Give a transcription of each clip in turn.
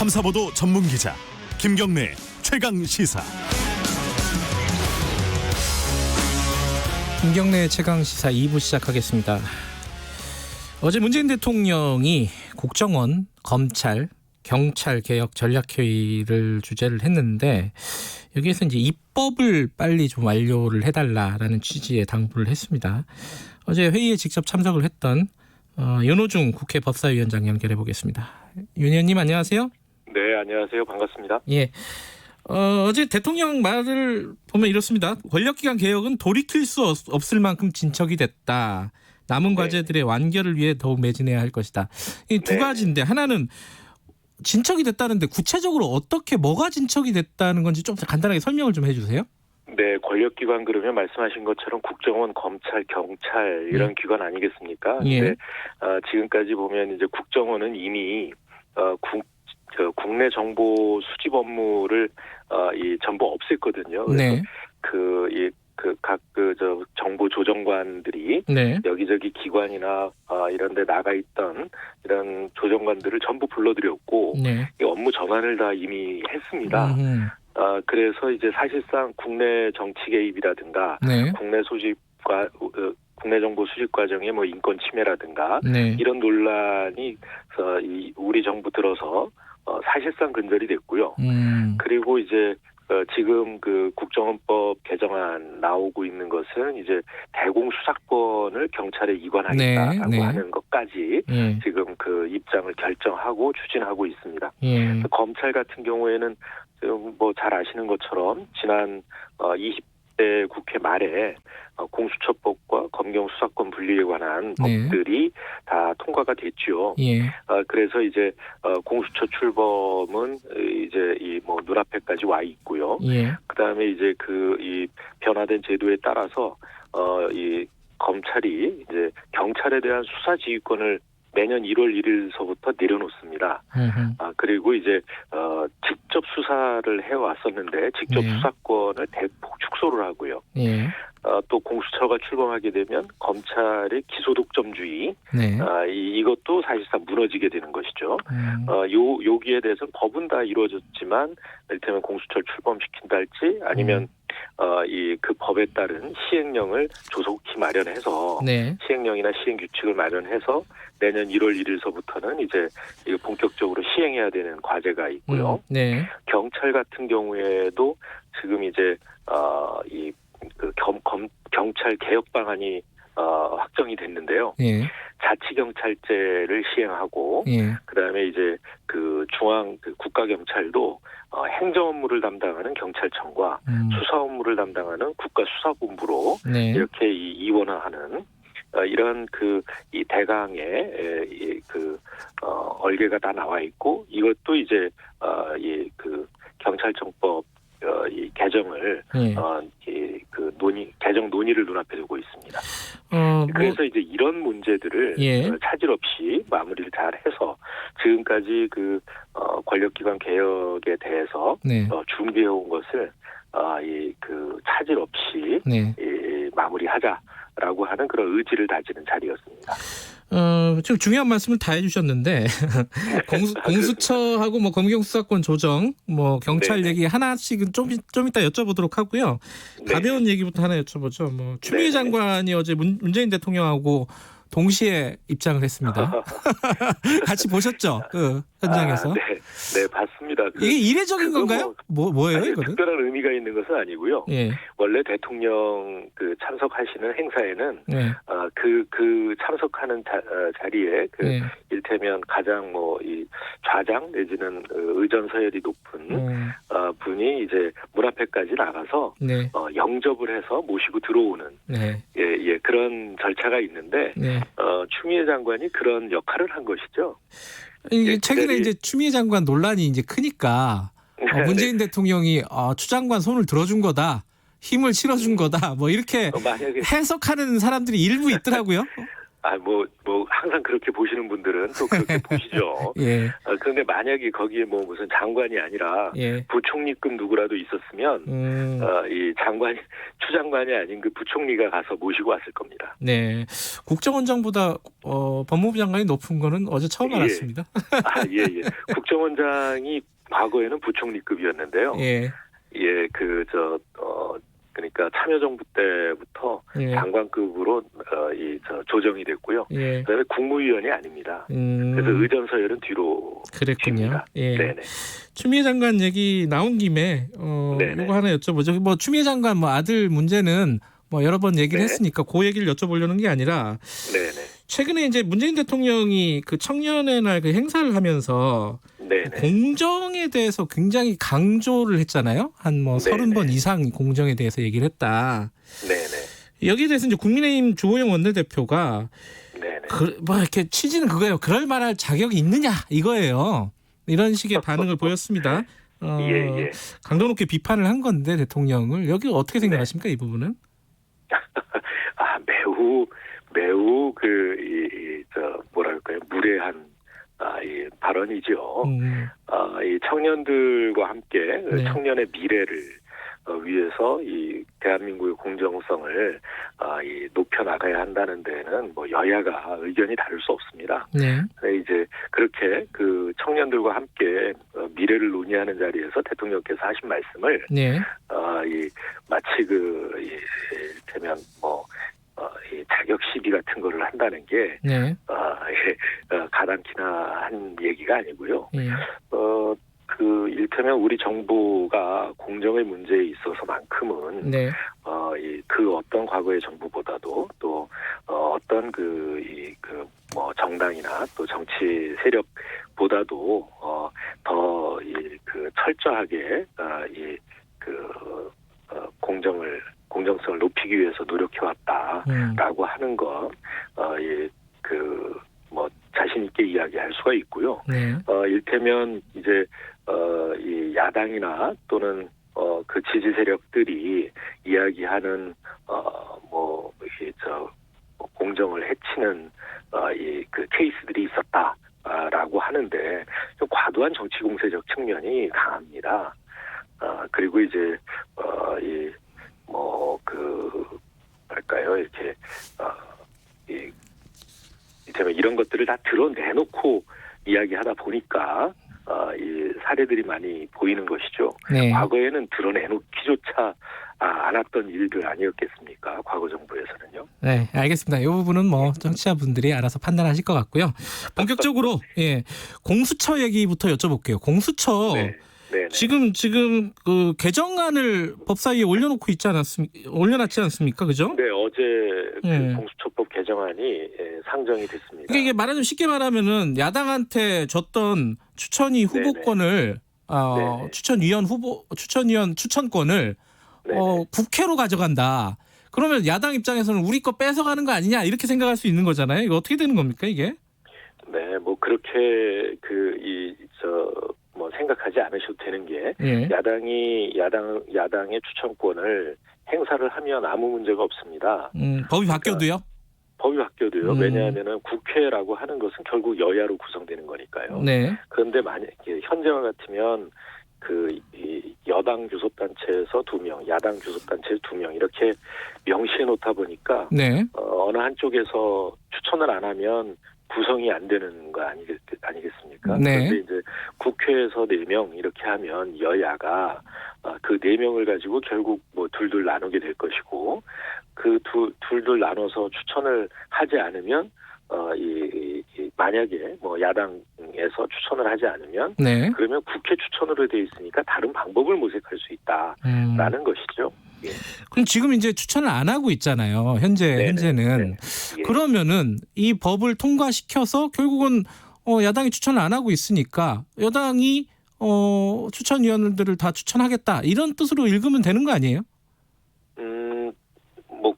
탐사보도 전문 기자 김경래 최강 시사. 김경래 최강 시사 2부 시작하겠습니다. 어제 문재인 대통령이 국정원, 검찰, 경찰 개혁 전략회의를 주재를 했는데 여기에서 이제 입법을 빨리 좀 완료를 해달라라는 취지의 당부를 했습니다. 어제 회의에 직접 참석을 했던 윤호중 국회 법사위원장 연결해 보겠습니다. 윤 의원님 안녕하세요. 네, 안녕하세요. 반갑습니다. 예. 어제 대통령 말을 보면 이렇습니다. 권력기관 개혁은 돌이킬 수 없을 만큼 진척이 됐다. 남은 과제들의 완결을 위해 더욱 매진해야 할 것이다. 이 두 가지인데 하나는 진척이 됐다는데 구체적으로 어떻게 뭐가 진척이 됐다는 건지 좀 간단하게 설명을 좀 해주세요. 네, 권력기관 그러면 말씀하신 것처럼 국정원, 검찰, 경찰 이런 기관 아니겠습니까? 예. 근데 지금까지 보면 이제 국정원은 이미 국내 정보 수집 업무를 전부 없앴거든요. 그래서 네. 각 정보 조정관들이 네. 여기저기 기관이나 이런 데 나가 있던 이런 조정관들을 전부 불러들였고 네. 이 업무 전환을 다 이미 했습니다. 그래서 이제 사실상 국내 정치 개입이라든가 네. 국내 정보 수집 과정의 뭐 인권 침해라든가 네. 이런 논란이 우리 정부 들어서 사실상 근절이 됐고요. 그리고 이제 지금 그 국정원법 개정안 나오고 있는 것은 이제 대공수사권을 경찰에 이관하겠다라고 네. 하는 것까지 지금 그 입장을 결정하고 추진하고 있습니다. 예. 검찰 같은 경우에는 뭐 잘 아시는 것처럼 지난 20대 국회 말에 공수처법과 검경수사권 분리에 관한 네. 법들이 다 통과가 됐죠. 예. 그래서 이제 공수처 출범은 이제 이 뭐 눈앞에까지 와 있고요. 예. 그다음에 이제 이 변화된 제도에 따라서 이 검찰이 이제 경찰에 대한 수사 지휘권을 내년 1월 1일서부터 내려놓습니다. 그리고 이제 직접 수사를 해왔었는데 직접 수사권을 대폭 축소를 하고요. 예. 또 공수처가 출범하게 되면 검찰의 기소독점주의 이것도 사실상 무너지게 되는 것이죠. 여기에 대해서는 법은 다 이루어졌지만 이를테면 공수처를 출범시킨다 할지 아니면 그 법에 따른 시행령을 조속히 마련해서 시행령이나 시행규칙을 마련해서 내년 1월 1일서부터는 이제 본격적으로 시행해야 되는 과제가 있고요. 경찰 같은 경우에도 지금 이제 경찰 개혁 방안이 확정이 됐는데요. 자치경찰제를 시행하고 그다음에 이제 그 중앙 국가경찰도 행정 업무를 담당하는 경찰청과 수사 업무를 담당하는 국가수사본부로 이렇게 이원화하는 이런 이 대강의 얼개가 다 나와 있고 이것도 이제 그 경찰청법 이 개정을 개정 논의를 눈앞에 두고 있습니다. 그래서 이제 이런 문제들을 차질 없이 마무리를 잘 해서 지금까지 권력기관 개혁에 대해서 준비해온 것을 차질 없이 마무리하자라고 하는 그런 의지를 다지는 자리였습니다. 좀 중요한 말씀을 다 해주셨는데 공수처하고 뭐 검경수사권 조정, 뭐 경찰 얘기 하나씩은 좀 이따 여쭤보도록 하고요. 가벼운 얘기부터 하나 여쭤보죠. 뭐 추미애 장관이 어제 문재인 대통령하고 동시에 입장을 했습니다. 같이 보셨죠? 그 현장에서. 네, 봤습니다. 이게 이례적인 건가요? 뭐예요, 이거는? 특별한 의미가 있는 것은 아니고요. 원래 대통령 참석하시는 행사에는 그 참석하는 자리에 일테면 가장 이 좌장 내지는 의전 서열이 높은 분이 이제 문 앞에까지 나가서 영접을 해서 모시고 들어오는 그런 절차가 있는데 추미애 장관이 그런 역할을 한 것이죠. 최근에 이제 추미애 장관 논란이 이제 크니까 문재인 대통령이 추 장관 손을 들어준 거다, 힘을 실어준 거다, 뭐 이렇게 해석하는 사람들이 일부 있더라고요. 항상 그렇게 보시는 분들은 또 그렇게 보시죠. 예. 그런데 만약에 거기에 뭐 무슨 장관이 아니라 예. 부총리급 누구라도 있었으면, 이 추장관이 아닌 그 부총리가 가서 모시고 왔을 겁니다. 네. 국정원장보다 법무부 장관이 높은 거는 어제 처음 알았습니다. 예. 국정원장이 과거에는 부총리급이었는데요. 예. 예, 그러니까 참여정부 때부터 예. 장관급으로 조정이 됐고요. 예. 그다음에 국무위원이 아닙니다. 그래서 의전 서열은 뒤로. 그랬군요. 예. 네네. 추미애 장관 얘기 나온 김에 이거 하나 여쭤보죠. 뭐 추미애 장관 뭐 아들 문제는 뭐 여러 번 얘기를 했으니까 그 얘기를 여쭤보려는 게 아니라 네네. 최근에 이제 문재인 대통령이 그 청년의 날 그 행사를 하면서 공정에 대해서 굉장히 강조를 했잖아요. 한 뭐 30번 이상 공정에 대해서 얘기를 했다. 네네. 여기에 대해서 이제 국민의힘 주호영 원내대표가 뭐 이렇게 취지는 그거예요. 그럴 만할 자격이 있느냐 이거예요. 이런 식의 반응을 보였습니다. 예. 강도 높게 비판을 한 건데 대통령을 여기 어떻게 생각하십니까 이 부분은? 매우 무례한 이 발언이죠. 이 청년들과 함께 청년의 미래를 위해서 이 대한민국의 공정성을 높여 나가야 한다는 데는 뭐 여야가 의견이 다를 수 없습니다. 이제 그렇게 그 청년들과 함께 미래를 논의하는 자리에서 대통령께서 하신 말씀을 마치 이를테면 이 자격 시비 같은 거를 한다는 게 가당키나 한 얘기가 아니고요. 이를테면 우리 정부가 공정의 문제에 있어서만큼은 그 어떤 과거의 정부보다도 또 어떤 정당이나 또 정치 세력보다도 더 철저하게 공정성을 높이기 위해서 노력해왔다라고 하는 건 자신 있게 이야기할 수가 있고요. 이를테면 이제 이 야당이나 또는 그 지지 세력들이 이야기하는 공정을 해치는 그 케이스들이 있었다라고 하는데 좀 과도한 정치 공세적 측면이 강합니다. 그리고 이제 이런 것들을 다 드러내놓고 이야기하다 보니까 이 사례들이 많이 보이는 것이죠. 과거에는 드러내놓기조차 않았던 일들 아니었겠습니까? 과거 정부에서는요. 네, 알겠습니다. 이 부분은 뭐 청취자분들이 알아서 판단하실 것 같고요. 본격적으로 공수처 얘기부터 여쭤볼게요. 공수처 지금 그 개정안을 법사위에 올려놨지 않습니까? 그죠? 네, 어제 그 공수처법 개정안이 상정이 됐습니다. 이게 말하자면 쉽게 말하면은 야당한테 줬던 추천위 후보권을 추천위원 추천권을 국회로 가져간다. 그러면 야당 입장에서는 우리 거 뺏어가는 거 아니냐 이렇게 생각할 수 있는 거잖아요. 이거 어떻게 되는 겁니까 이게? 네, 뭐 그렇게 생각하지 않으셔도 되는 게 야당의 추천권을 행사를 하면 아무 문제가 없습니다. 법이 바뀌어도요? 법이 바뀌어도요. 왜냐하면은 국회라고 하는 것은 결국 여야로 구성되는 거니까요. 그런데 만약에 현재와 같으면 이 여당 교섭단체에서 2명, 야당 교섭단체에서 2명 이렇게 명시해 놓다 보니까 어느 한쪽에서 추천을 안 하면 구성이 안 되는 거 아니겠습니까? 그런데 이제 국회에서 4명 이렇게 하면 여야가 그 4명을 가지고 결국 둘둘 나누게 될 것이고 그 둘둘 나눠서 추천을 하지 않으면 만약에 야당에서 추천을 하지 않으면 그러면 국회 추천으로 돼 있으니까 다른 방법을 모색할 수 있다라는 것이죠. 그럼 지금 이제 추천을 안 하고 있잖아요. 현재는. 그러면은 이 법을 통과시켜서 결국은 야당이 추천을 안 하고 있으니까 여당이 추천위원들을 다 추천하겠다 이런 뜻으로 읽으면 되는 거 아니에요?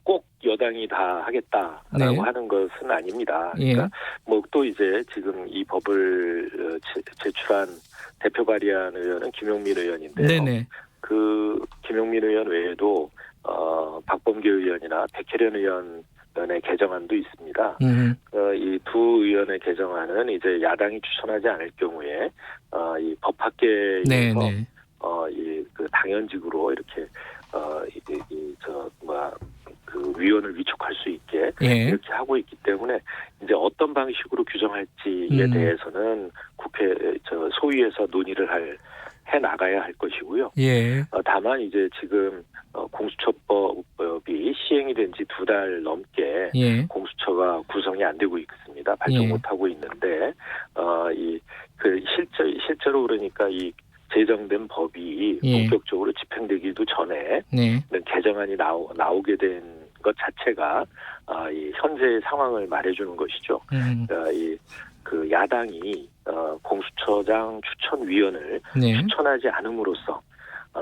꼭 여당이 다 하겠다라고 하는 것은 아닙니다. 그러니까 또 이제 지금 이 법을 제출한 대표 발의한 의원은 김용민 의원인데요. 그 김용민 의원 외에도 박범계 의원이나 백혜련 의원 의원의 개정안도 있습니다. 이 두 의원의 개정안은 이제 야당이 추천하지 않을 경우에 이 법학계에서 이 그 당연직으로 이렇게 그 위원을 위촉할 수 있게 이렇게 하고 있기 때문에 이제 어떤 방식으로 규정할지에 대해서는 국회 소위에서 논의를 해 나가야 할 것이고요. 다만 이제 지금 공수처법이 시행이 된 지 2달 넘게 공수처가 구성이 안 되고 있습니다. 발동 못 하고 있는데 실제로 그러니까 이 제정된 법이 본격적으로 집행되기도 전에 개정안이 나오게 된 것 자체가 이 현재의 상황을 말해주는 것이죠. 그 야당이 공수처장 추천위원을 추천하지 않음으로써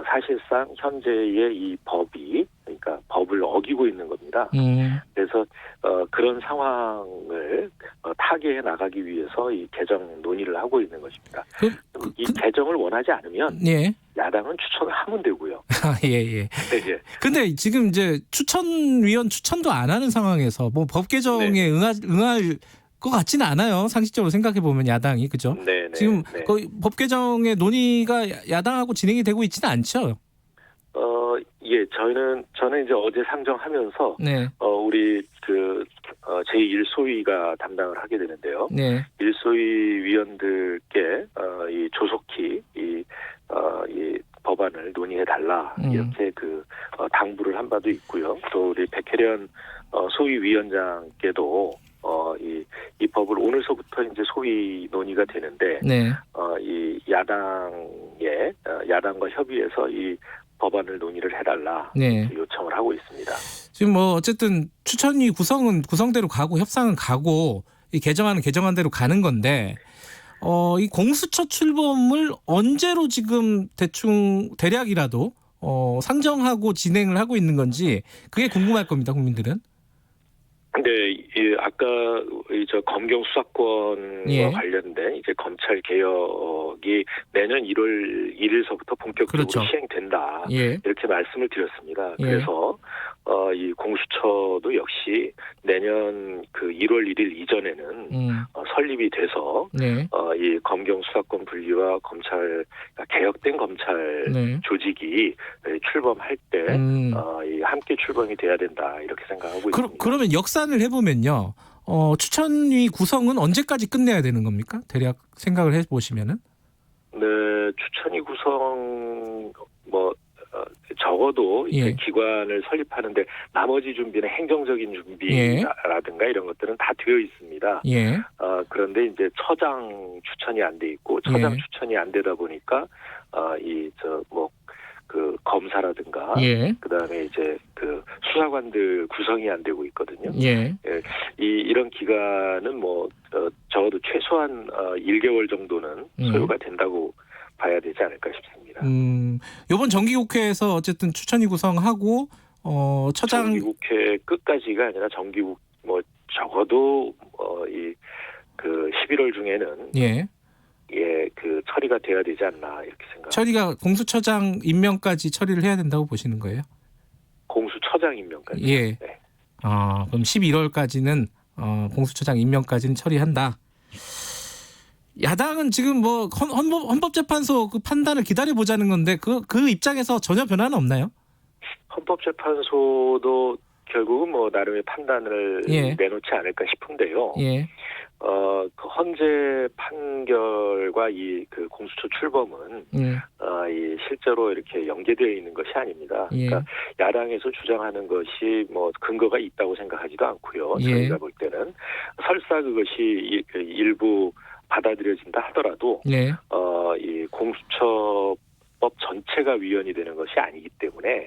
사실상 현재의 이 법이 그러니까 법을 어기고 있는 겁니다. 그래서 그런 상황을 타개해 나가기 위해서 이 개정 논의를 하고 있는 것입니다. 이 개정을 원하지 않으면 야당은 추천을 하면 되고요. 근데 지금 이제 추천위원 추천도 안 하는 상황에서 뭐 법 개정에 응할 것 같지는 않아요. 상식적으로 생각해 보면 야당이 그죠? 지금 거의 법 개정의 논의가 야당하고 진행이 되고 있지는 않죠. 저는 이제 어제 상정하면서 우리 그 제1소위가 담당을 하게 되는데요. 1소위 위원들께 이 조속히 이 법안을 논의해 달라 이렇게 당부를 한 바도 있고요. 또 우리 백혜련 소위 위원장께도 이 법을 오늘서부터 이제 소위 논의가 되는데 이 야당과 협의해서 이 법안을 논의를 해달라 요청을 하고 있습니다. 지금 뭐 어쨌든 추천위 구성은 구성대로 가고 협상은 가고 이 개정안은 개정안대로 가는 건데 이 공수처 출범을 언제로 지금 대략이라도 상정하고 진행을 하고 있는 건지 그게 궁금할 겁니다, 국민들은. 아까 검경 수사권과 관련된 이제 검찰 개혁이 내년 1월 1일서부터 본격적으로 시행된다. 이렇게 말씀을 드렸습니다. 그래서 이 공수처도 역시 내년 1월 1일 이전에는 설립이 돼서 이 검경 수사권 분리와 검찰 개혁된 검찰 조직이 출범할 때 함께 출범이 돼야 된다 이렇게 생각하고 있습니다. 그러면 역산을 해보면요, 추천위 구성은 언제까지 끝내야 되는 겁니까? 대략 생각을 해보시면은. 추천위 구성 적어도 이제 기관을 설립하는데 나머지 준비는 행정적인 준비라든가 이런 것들은 다 되어 있습니다. 그런데 이제 처장 추천이 안 돼 있고 처장 추천이 안 되다 보니까 검사라든가 그다음에 이제 수사관들 구성이 안 되고 있거든요. 이런 기간은 적어도 최소한 1개월 정도는 소요가 된다고 봐야 되지 않을까 싶습니다. 이번 정기국회에서 어쨌든 추천위 구성하고 처장 정기국회 끝까지가 아니라 적어도 11월 중에는 처리가 돼야 되지 않나 이렇게 생각합니다. 처리가 공수처장 임명까지 처리를 해야 된다고 보시는 거예요? 공수처장 임명까지. 그럼 11월까지는 공수처장 임명까지는 처리한다. 야당은 지금 헌법재판소 그 판단을 기다려보자는 건데 그 입장에서 전혀 변화는 없나요? 헌법재판소도 결국은 나름의 판단을 내놓지 않을까 싶은데요. 그 헌재 판결과 이 공수처 출범은 이 실제로 이렇게 연계되어 있는 것이 아닙니다. 그러니까 야당에서 주장하는 것이 근거가 있다고 생각하지도 않고요. 저희가 볼 때는 설사 그것이 일부 받아들여진다 하더라도 이 공수처법 전체가 위헌이 되는 것이 아니기 때문에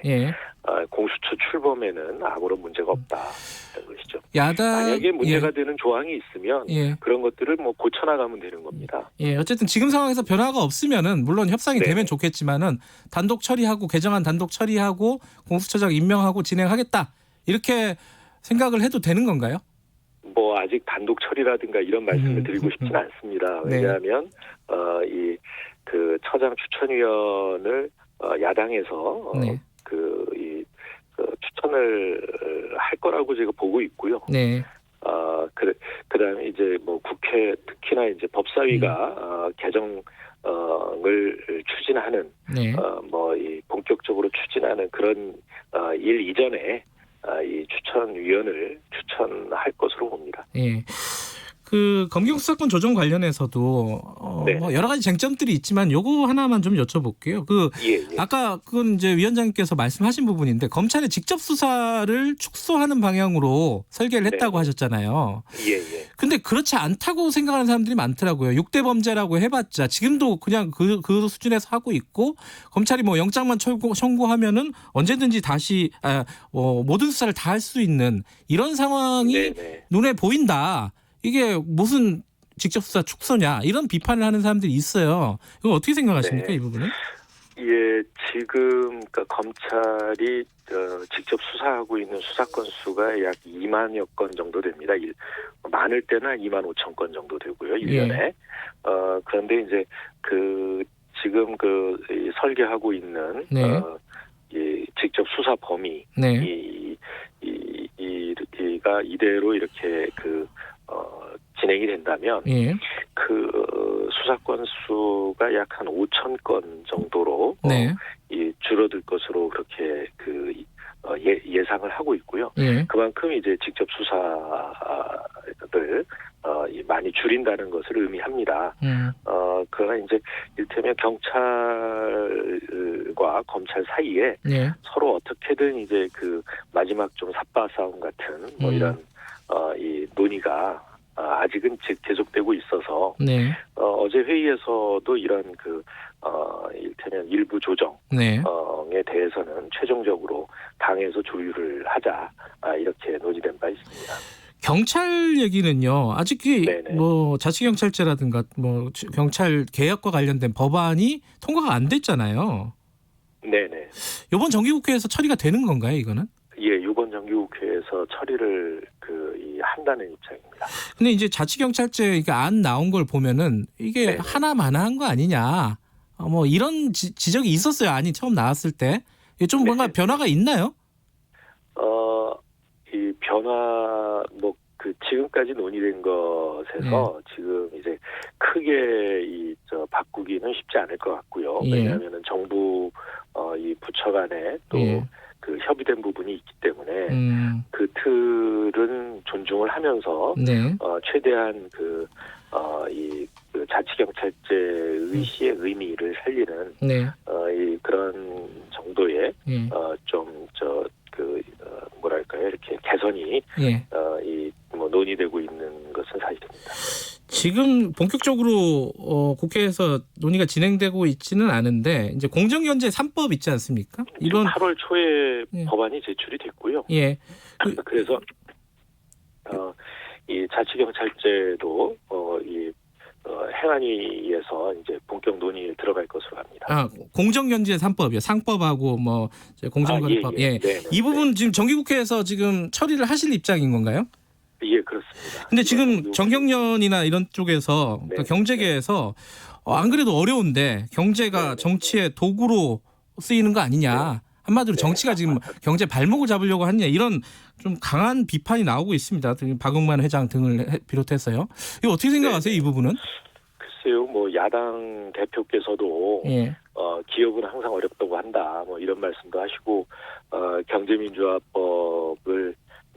공수처 출범에는 아무런 문제가 없다는 것이죠. 만약에 문제가 되는 조항이 있으면 그런 것들을 고쳐나가면 되는 겁니다. 어쨌든 지금 상황에서 변화가 없으면은 물론 협상이 되면 좋겠지만은 단독 처리하고 개정안 단독 처리하고 공수처장 임명하고 진행하겠다 이렇게 생각을 해도 되는 건가요? 아직 단독 처리라든가 이런 말씀을 드리고 싶지는 않습니다. 왜냐하면 이 처장 추천위원을 야당에서 추천을 할 거라고 제가 보고 있고요. 네. 그다음에 이제 뭐 국회 특히나 이제 법사위가 개정을 추진하는 네. 뭐 이 본격적으로 추진하는 그런 일 이전에 이 추천위원을 추천할 것으로 봅니다. 예. 그 검경 수사권 조정 관련해서도 네. 뭐 여러 가지 쟁점들이 있지만 요거 하나만 좀 여쭤볼게요. 예. 아까 그건 이제 위원장님께서 말씀하신 부분인데 검찰의 직접 수사를 축소하는 방향으로 설계를 했다고 하셨잖아요. 예. 근데 그렇지 않다고 생각하는 사람들이 많더라고요. 6대 범죄라고 해봤자 지금도 그냥 그 수준에서 하고 있고 검찰이 뭐 영장만 청구하면은 언제든지 다시 모든 수사를 다 할 수 있는 이런 상황이 눈에 보인다. 이게 무슨 직접 수사 축소냐 이런 비판을 하는 사람들이 있어요. 이거 어떻게 생각하십니까? 이 부분은? 예, 지금 그러니까 검찰이 직접 수사하고 있는 수사 건수가 약 2만여 건 정도 됩니다. 많을 때는 2만 5천 건 정도 되고요, 1년에. 예. 그런데 이제 지금 이 설계하고 있는 네. 이 직접 수사 범위 네. 이가 이대로 이렇게 진행이 된다면 예. 그 수사 건수가 약 한 5천 건 정도로 네. 줄어들 것으로 그렇게 예상을 하고 있고요. 예. 그만큼 이제 직접 수사를 많이 줄인다는 것을 의미합니다. 그러나 이제 이를테면 경찰과 검찰 사이에 예. 서로 어떻게든 이제 마지막 좀 삿바 싸움 같은 뭐 이런 이 논의가 아직은 계속되고 있어서 어제 회의에서도 이런 이를테면 일부 조정에 대해서는 최종적으로 당에서 조율을 하자 이렇게 논의된 바 있습니다. 경찰 얘기는요. 아직 뭐 자치경찰제라든가 뭐 경찰 개혁과 관련된 법안이 통과가 안 됐잖아요. 네네. 이번 정기국회에서 처리가 되는 건가요, 이거는? 예, 이번 정기국회에서 처리를 한다는 입장입니다. 근데 이제 자치경찰제 안 나온 걸 보면은 이게 하나만한 거 아니냐. 뭐 이런 지적이 있었어요. 아니 처음 나왔을 때. 좀 뭔가 변화가 있나요? 이 변화 지금까지 논의된 것에서 지금 이제 크게 바꾸기는 쉽지 않을 것 같고요. 왜냐하면은 정부 이 부처 간에 또 협의된 부분이 있기 때문에 그 틀은 존중을 하면서 최대한 이 자치경찰제의 시의 의미를 살리는 그런 정도의 뭐랄까요, 이렇게 개선이 뭐 논의되고 있는 것은 사실입니다. 지금 본격적으로 국회에서 논의가 진행되고 있지는 않은데 이제 공정경제 3법 있지 않습니까? 이번 8월 초에 법안이 제출이 됐고요. 예. 그래서 이 자치경찰제도 행안위에서 이제 본격 논의에 들어갈 것으로 합니다. 공정경제 3법이요. 상법하고 뭐 공정거래법. 이 부분 지금 정기국회에서 지금 처리를 하실 입장인 건가요? 예, 그렇습니다. 근데 지금 정경련이나 이런 쪽에서 그러니까 경제계에서 안 그래도 어려운데 경제가 정치의 도구로 쓰이는 거 아니냐. 한마디로 정치가 지금 경제 발목을 잡으려고 하느냐 이런 좀 강한 비판이 나오고 있습니다. 박응만 회장 등을 비롯해서요. 이거 어떻게 생각하세요? 이 부분은? 글쎄요. 뭐 야당 대표께서도 기업은 항상 어렵다고 한다. 뭐 이런 말씀도 하시고 경제민주화법을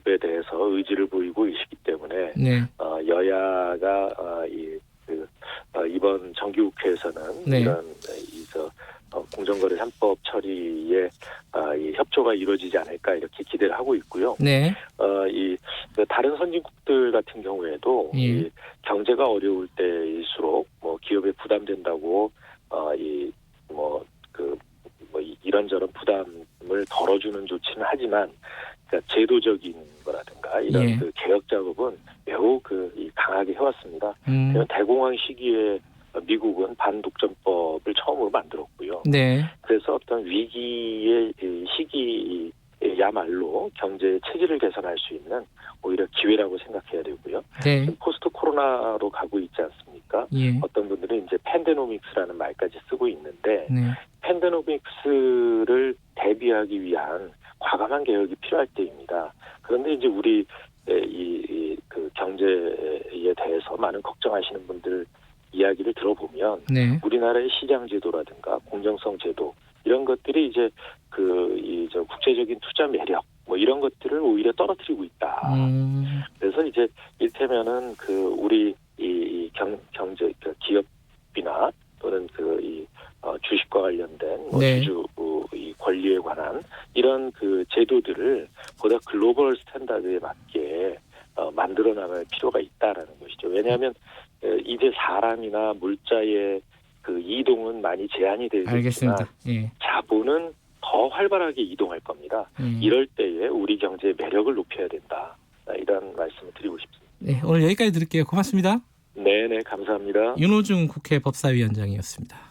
에 대해서 의지를 보이고 계시기 때문에 여야가 이번 정기국회에서는 이런 공정거래 3법 처리에 이 협조가 이루어지지 않을까 이렇게 기대를 하고 있고요. 다른 선진국들 같은 경우에도 이 경제가 어려울 때일수록 뭐 기업에 부담된다고 이런저런 부담을 덜어주는 조치는 하지만 그러니까 제도적인 거라든가 이런 개혁 작업은 매우 강하게 해왔습니다. 대공황 시기에 미국은 반독점법을 처음으로 만들었고요. 그래서 어떤 위기의 시기야말로 경제의 체질을 개선할 수 있는 오히려 기회라고 생각해야 되고요. 포스트 코로나로 가고 있지 않습니까? 어떤 분들은 이제 팬데노믹스라는 말까지 쓰고 있는데 팬데노믹스를 대비하기 위한 과감한 개혁이 필요할 때입니다. 그런데 이제 우리 그 경제에 대해서 많은 걱정하시는 분들 이야기를 들어보면 네. 우리나라의 시장 제도라든가 공정성 제도 이런 것들이 이제 저 국제적인 투자 매력 뭐 이런 것들을 오히려 떨어뜨리고 있다. 그래서 이제 일테면은 우리 경제 기업이나 또는 주식과 관련된 네. 주주 이 권리에 관한 이런 제도들을 보다 글로벌 스탠다드에 맞게 만들어 나갈 필요가 있다라는 것이죠. 왜냐하면 이제 사람이나 물자의 이동은 많이 제한이 되어 있지만 알겠습니다. 예. 자본은 더 활발하게 이동할 겁니다. 이럴 때에 우리 경제의 매력을 높여야 된다. 이런 말씀을 드리고 싶습니다. 네, 오늘 여기까지 드릴게요. 고맙습니다. 네네, 감사합니다. 윤호중 국회 법사위원장이었습니다.